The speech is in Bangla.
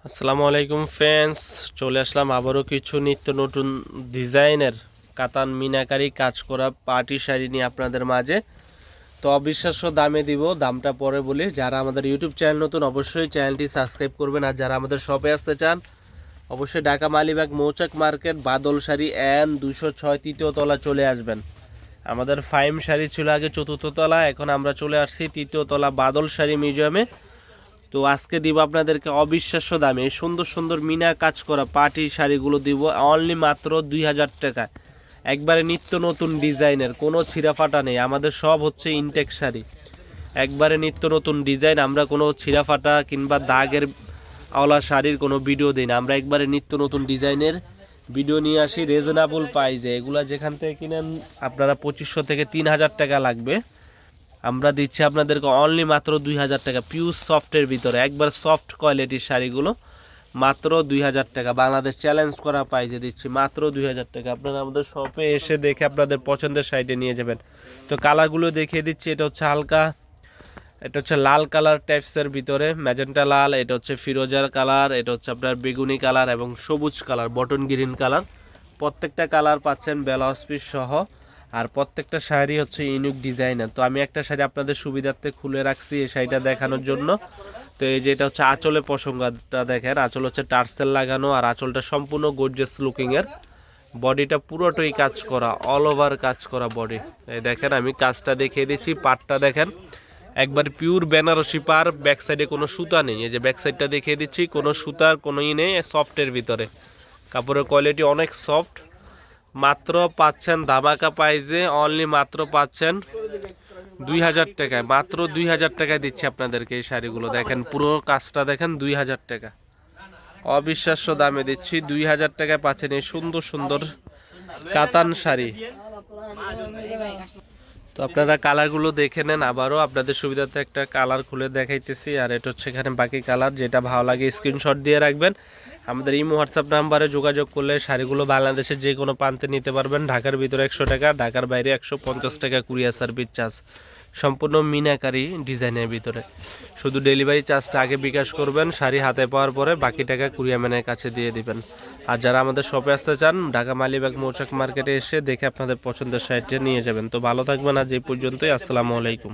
আসসালামু আলাইকুম ফ্রেন্ডস, চলে আসলাম আবারও কিছু নিত্য নতুন ডিজাইনের কাতান মিনাকারি কাজ করা পার্টি শাড়ি নিয়ে আপনাদের মাঝে। তো অবিশ্বাস্য দামে দিব, দামটা পরে বলি। যারা আমাদের ইউটিউব চ্যানেল নতুন অবশ্যই চ্যানেলটি সাবস্ক্রাইব করবেন, আর যারা আমাদের শপে আসতে চান অবশ্যই ঢাকা মালিবাগ মৌচাক মার্কেট বাদল শাড়ি N 206 তৃতীয় তলা চলে আসবেন। আমাদের ফাইম শাড়ি ছিল আগে চতুর্থ তলা, এখন আমরা চলে আসছি তৃতীয় তলা বাদল শাড়ি মিউজিয়ামে। তো আজকে দিব আপনাদেরকে অবিশ্বাস্য দামে এই সুন্দর সুন্দর মিনা কাজ করা পার্টি শাড়িগুলো দিব অনলি মাত্র 2000 টাকায়। একবারে নিত্য নতুন ডিজাইনের, কোনো ছিঁড়াফাটা নেই। আমাদের সব হচ্ছে ইনটেক শাড়ি, একবারে নিত্য নতুন ডিজাইন। আমরা কোনো ছিঁড়াফাটা কিংবা দাগের আওলা শাড়ির কোনো ভিডিও দিই না, আমরা একবারে নিত্য নতুন ডিজাইনের ভিডিও নিয়ে আসি রিজনেবল প্রাইসে। এগুলা যেখান থেকে কিনেন আপনারা 2500 থেকে 3000 টাকা লাগবে, আমরা দিচ্ছি আপনাদেরকে অনলি মাত্র 2000 টাকা। পিওর সফটের ভিতরে একবার সফট কোয়ালিটির শাড়িগুলো মাত্র 2000 টাকা। বাংলাদেশ চ্যালেঞ্জ করা প্রাইসে দিচ্ছি মাত্র 2000 টাকা। আপনারা আমাদের শপে এসে দেখে আপনাদের পছন্দের শাড়িটা নিয়ে যাবেন। তো কালারগুলো দেখিয়ে দিচ্ছি। এটা হচ্ছে হালকা, এটা হচ্ছে লাল কালার টাইপসের ভিতরে, ম্যাজেন্টা লাল। এটা হচ্ছে ফিরোজার কালার, এটা হচ্ছে আপনার বেগুনি কালার এবং সবুজ কালার, বটন গ্রিন কালার। প্রত্যেকটা কালার পাচ্ছেন ব্লাউজ পিস সহ, আর প্রত্যেকটা শাড়ি হচ্ছে ইউনিক ডিজাইনের। তো আমি একটা শাড়ি আপনাদের সুবিধার্থে খুলে রাখছি এই শাড়িটা দেখানোর জন্য। তো এই যে এটা হচ্ছে আঁচলের প্রসঙ্গটা দেখেন, আঁচল হচ্ছে টার্সেল লাগানো, আর আঁচলটা সম্পূর্ণ গর্জিয়াস লুকিংয়ের। বডিটা পুরোটাই কাজ করা, অল ওভার কাজ করা বডি। এই দেখেন আমি কাজটা দেখিয়ে দিচ্ছি, পাটটা দেখেন একবার পিওর বেনারসি পার, ব্যাক সাইডে কোনো সুতা নেই। এই যে ব্যাক সাইডটা দেখিয়ে দিচ্ছি, কোনো সুতার কোনো নেই, সফটের ভিতরে। কাপড়ের কোয়ালিটি অনেক সফট। মাত্র পাচ্ছেন ধামাকা প্রাইজে, অনলি মাত্র পাচ্ছেন 2000 টাকায়। মাত্র 2000 টাকায় দিচ্ছি আপনাদেরকে এই শাড়িগুলো। দেখেন পুরো কাজটা দেখেন, 2000 টাকা অবিশ্বাস্য দামে দিচ্ছি। 2000 টাকায় পাচ্ছেন এই সুন্দর সুন্দর কাতান শাড়ি। তো আপনারা কালারগুলো দেখে নেন। আবারও আপনাদের সুবিধার্থে একটা কালার খুলে দেখাইতেছি, আর এটা হচ্ছে এখানে বাকি কালার। যেটা ভালো লাগে স্ক্রিনশট দিয়ে রাখবেন। আমাদের ইমো হোয়াটসঅ্যাপ নাম্বারে যোগাযোগ করলে শাড়িগুলো বাংলাদেশের যে কোনো প্রান্তে নিতে পারবেন। ঢাকার ভিতরে 100 টাকা, ঢাকার বাইরে 150 টাকা কুরিয়ার সার্ভিস চার্জ। সম্পূর্ণ মিনাকারি ডিজাইনের ভিতরে। শুধু ডেলিভারি চার্জটা আগে বিকাশ করবেন, শাড়ি হাতে পাওয়ার পরে বাকি টাকা কুরিয়ারম্যানের কাছে দিয়ে দিবেন। আর যারা আমাদের শপে আসতে চান ঢাকা মালিবাগ মৌচাক মার্কেটে এসে দেখে আপনাদের পছন্দের শাড়িটা নিয়ে যাবেন। তো ভালো থাকবেন, আজ এই পর্যন্তই। আসসালামু আলাইকুম।